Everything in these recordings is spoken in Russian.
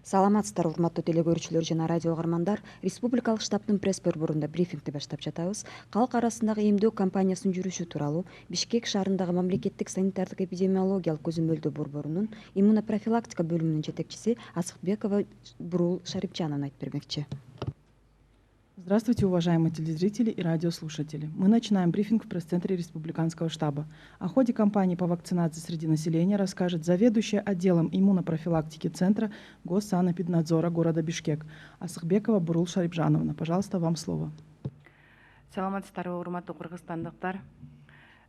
Саламатсыздар, урматтуу теле көрүүчүлөр жана радио угармандар. Республикалык штабтын пресс-борборунда брифингди баштап жатабыз. Калк арасындагы эмдөө кампаниясынын жүрүшү тууралуу Бишкек шаарындагы мамлекеттик санитардык эпидемиологиялык көзөмөлдөө борборунун иммунопрофилактика бөлүмүнүн жетекчиси Асыкбекова Бурул Шарипжановна айтып бермекчи. Здравствуйте, уважаемые телезрители и радиослушатели. Мы начинаем брифинг в пресс-центре Республиканского штаба. О ходе кампании по вакцинации среди населения расскажет заведующая отделом иммунопрофилактики Центра Госсанэпиднадзора города Бишкек Асыкбекова Бурул Шарипжановна. Пожалуйста, вам слово. Саламатсыздарбы, урматтуу кыргызстандыктар.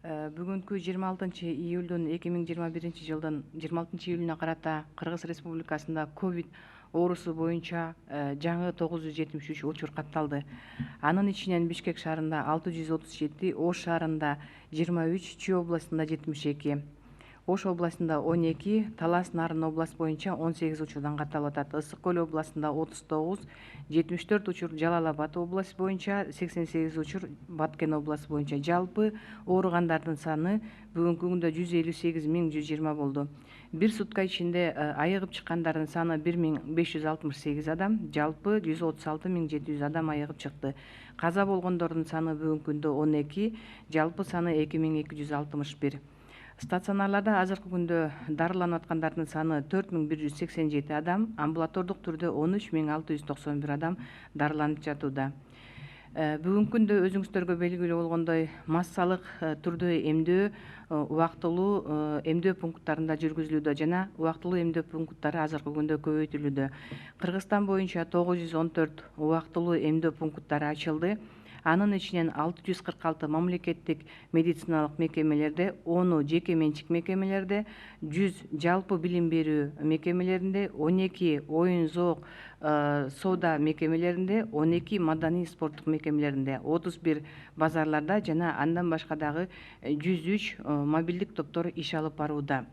Бүгүнкү 26 июлдун 2021 жылдын 26 июлуна карата Кыргыз Республикасында ковид оорусу боюнча жаңы 973 учур катталды. Анын ичинен Бишкек шаарында 637, Ош шаарында 23, Чүй областында 72, Ош областында 12, Талас Нарын область боюнча 18 учурдан катталып атат. Ысык Көл областында 39, 74 учур, Жалал Абад область боюнча 88 учур, Баткен область боюнча. Жалпы ооругандардын саны бүгүнкү күндө 158.120 болду. Бир сутка ичинде айыгып чыккандардын саны 1568 адам, жалпы 136.700 адам айыгып чыкты. Каза болгондордун саны бүгүнкү күндө 12, жалпы саны 2261. Стационарларда азыркы күндө дарыланып аткандардын саны 4187 адам, амбулатордук түрдө 13691 адам дарыланып жатууда. Бүгүнкү күндө өзүңүздөргө белгилүү болгондой массалык түрдө эмдөө убактылуу эмдөө пункттарында жүргүзүлүүдө жана убактылуу эмдөө пункттары азыркы күндө көбөйтүлүүдө. Кыргызстан боюнча 914 убактылуу эмдөө пункттары ачылды. Анын ичинен 646 мамлекеттик медициналык мекемелерде, 10 жеке менчик мекемелерде, 100 жалпы билим берүү мекемелеринде, 12 оюн зоок соода мекемелеринде, 12 маданий спорттук мекемелеринде, 31 базарларда жана андан башка дагы 103 мобилдик топтор иш алып барууда.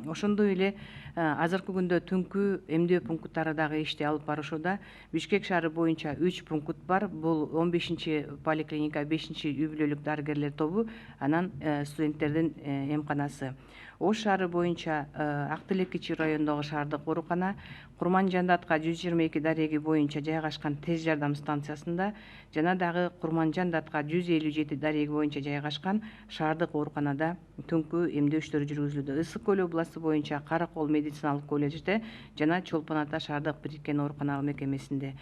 Ошондой эле азыркы күндө түнкү эмдөө пункттары дагы ишти алып барышууда. Бишкек шаары боюнча 3 пункт бар. Бул 15 поликлиника, 5 үй бүлөлүк дарыгерлер тобу, анан студенттердин эмканасы. Ош шаары боюнча Ак Тилек кичи районундагы шаардык оорукана, Курманжандатка 122 дареги боюнча жайгашкан тез жардам станциясында жана дагы Курманжандатка 157 дареги боюнча жайгашкан шаардык ооруканада түнкү эмдөө иштери жүргүзүлүүдө. Ысык Көл областы боюнча Каракол медициналык колледжде жана Чолпон Ата шаардык бириккен оорукана мекемесинде.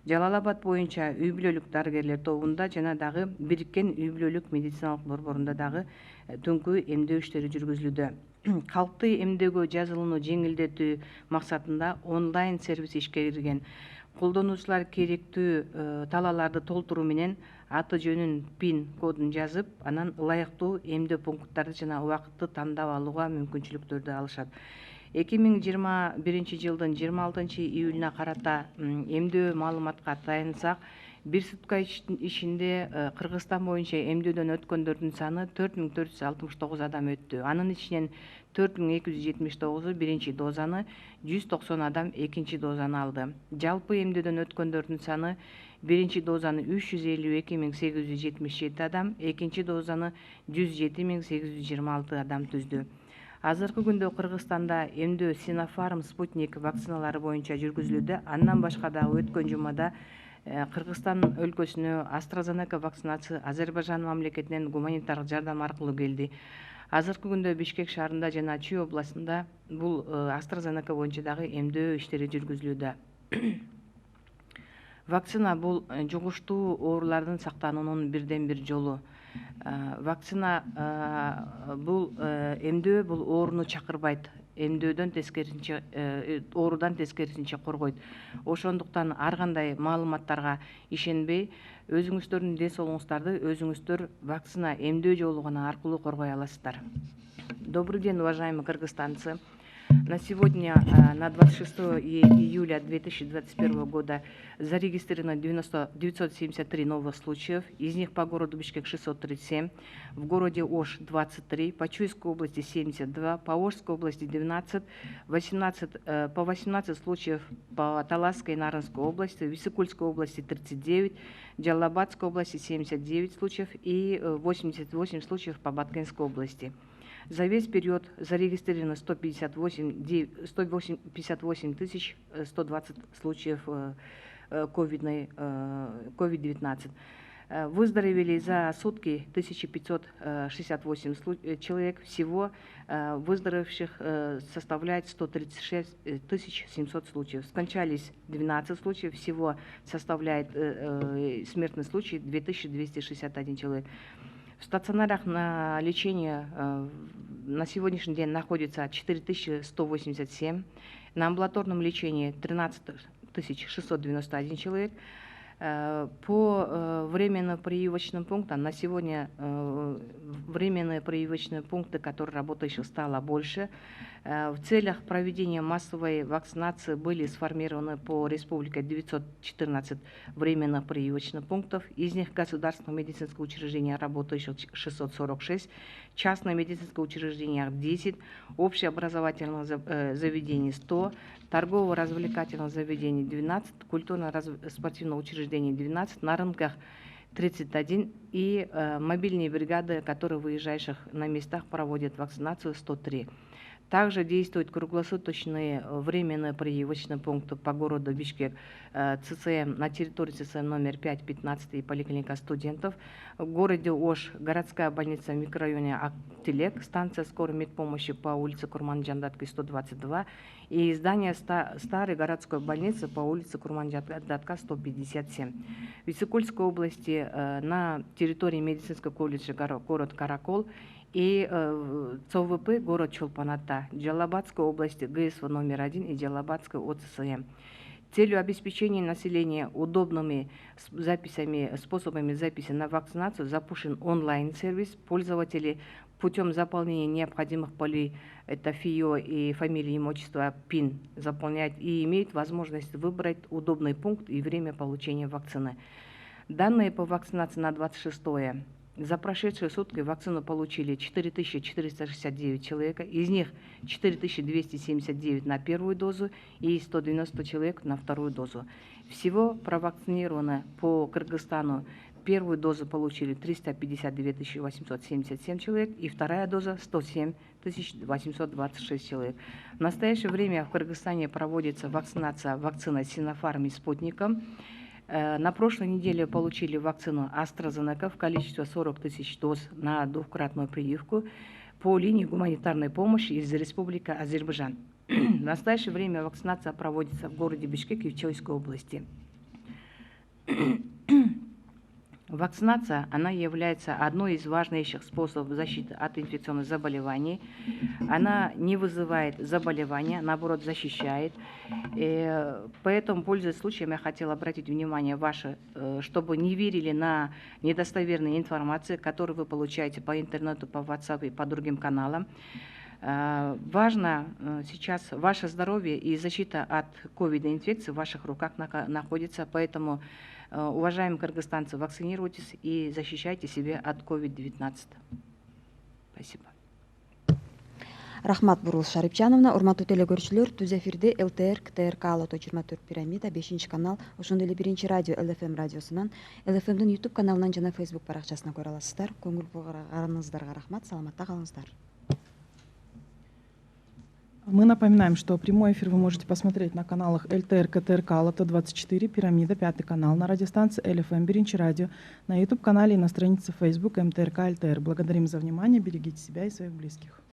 Жалал Абад боюнча үй бүлөлүк дарыгерлер тобунда жана дагы бириккен үй бүлөлүк медициналык борборунда дагы түнкү эмдөө иштери жүргүзүлүүдө. Калкты эмдөөгө жазылууну жеңилдетүү максатында онлайн сервис ишке кирген. Колдонуучулар керектүү талааларды толтуруу менен аты жөнүн пин кодун жазып, анан ылайыктуу эмдөө пункттарды жана убакытты тандап алууга мүмкүнчүлүктөрдү алышат. 2021 жылдын 26 июлуна карата эмдөө маалыматка таянсак, бир сутка ичинде Кыргызстан боюнча эмдөөдөн өткөндөрдүн саны 4469 адам өттү. Анын ичинен 4279 биринчи дозаны, 190 адам экинчи дозаны алды. Жалпы эмдөөдөн өткөндөрдүн саны биринчи дозаны 352.877 адам, экинчи дозаны 107.826 адам түздү. Азыркы күндө Кыргызстанда эмдөө Синофарм, Спутник вакциналары боюнча жүргүзүлүүдө. Андан башка дагы өткөн жумада Кыргызстан өлкөсүнө AstraZeneca вакцинасы Азербайжан мамлекетинен гуманитардык жардам аркылуу келди. Азыркы күндө Бишкек шаарында жана Чүй областында бул AstraZeneca боюнча дагы эмдөө иштери жүргүзүлүүдө. Вакцина бул жугуштуу оорулардан сактануунун бирден бир жолу. Вакцина бул эмдөө бул ооруну чакырбайт, эмдөөдөн тескерисинче оорудан тескерисинче коргойт. Ошондуктан ар кандай маалыматтарга ишенбей, өзүңүздөрдүн ден соолугуңуздарды өзүңүздөр вакцина эмдөө жолу гана аркылуу коргой аласыздар. Добрый день, уважаемые кыргызстанцы. На сегодня, на 26 июля 2021 года, зарегистрировано 973 новых случаев, из них по городу Бишкек 637, в городе Ош 23, по Чуйской области 72, по Ошской области 12, по 18 случаев по Таласской и Нарынской области, в Исыкульской области 39, в Джалалабадской области 79 случаев и 88 случаев по Баткенской области. За весь период зарегистрировано 158 тысяч 120 случаев COVID-19. Выздоровели за сутки 1568 человек. Всего выздоровевших составляет 136 700 случаев. Скончались 12 случаев. Всего составляет смертный случай 2261 человек. В стационарах на лечение на сегодняшний день находится 4187. На амбулаторном лечении 13 691 человек. По временно-прививочным пунктам на сегодня временные прививочные пункты, которые работающих, стало больше. В целях проведения массовой вакцинации были сформированы по республике 914 временно прививочных пунктов. Из них государственных медицинских учреждений работающих 646, частные медицинские учреждения 10, общеобразовательных заведений 100, торгово-развлекательных заведений 12, культурно-спортивных учреждений 12, на рынках 31 и мобильные бригады, которые выезжающих на местах проводят вакцинацию 103. Также действуют круглосуточные временные прививочные пункты по городу Бишкек, ЦЦМ на территории ЦЦМ номер 5, 15 и поликлиника студентов. В городе Ош городская больница в микрорайоне Актилек, станция скорой медпомощи по улице Курманджандатки 122 и здание старой городской больницы по улице Курманджандатка 157. В Иссыкульской области на территории медицинского колледжа город Каракол и ЦОВП город Чолпан-Ата, Джалабадской области ГСВ номер 1 и Джалабадской ОЦСМ. Целью обеспечения населения удобными способами записи на вакцинацию запущен онлайн-сервис. Пользователи путем заполнения необходимых полей, это ФИО и фамилия, имущество, ПИН, заполнять и имеют возможность выбрать удобный пункт и время получения вакцины. Данные по вакцинации на 26-е. За прошедшие сутки вакцину получили 4469 человек, из них 4279 на первую дозу и 190 человек на вторую дозу. Всего провакцинировано по Кыргызстану. Первую дозу получили 352 877 человек и вторая доза 107 826 человек. В настоящее время в Кыргызстане проводится вакцинация вакциной Синофарм и Спутником. На прошлой неделе получили вакцину AstraZeneca в количестве 40 тысяч доз на двухкратную прививку по линии гуманитарной помощи из Республики Азербайджан. В настоящее время вакцинация проводится в городе Бишкек и в Чойской области. Вакцинация, она является одной из важнейших способов защиты от инфекционных заболеваний. Она не вызывает заболевания, наоборот, защищает. И поэтому, пользуясь случаем, я хотела обратить внимание ваше, чтобы не верили на недостоверные информации, которые вы получаете по интернету, по WhatsApp и по другим каналам. Важно сейчас ваше здоровье и защита от ковид-инфекции в ваших руках находится, поэтому, уважаемые кыргызстанцы, вакцинируйтесь и защищайте себя от COVID-19. Спасибо. Рахмат, Бурулуш Шарипчановна. Урматтуу теле көрүүчүлөр, түз эфирде ЛТР, КТРК Лото 24 пирамида, 5-канал, ошондой эле 1-радио ЛФМ радиосунан, ЛФМдин YouTube каналынан жана Facebook баракчасынан көрө аласыздар. Көңүл бурганыңыздарга рахмат, саламатта калыңыздар. Мы напоминаем, что прямой эфир вы можете посмотреть на каналах ЛТР, КТРК, Лото 24, Пирамида, 5 канал, на радиостанции ЛФМ, Биринчи радио, на YouTube-канале и на странице Facebook МТРК ЛТР. Благодарим за внимание, берегите себя и своих близких.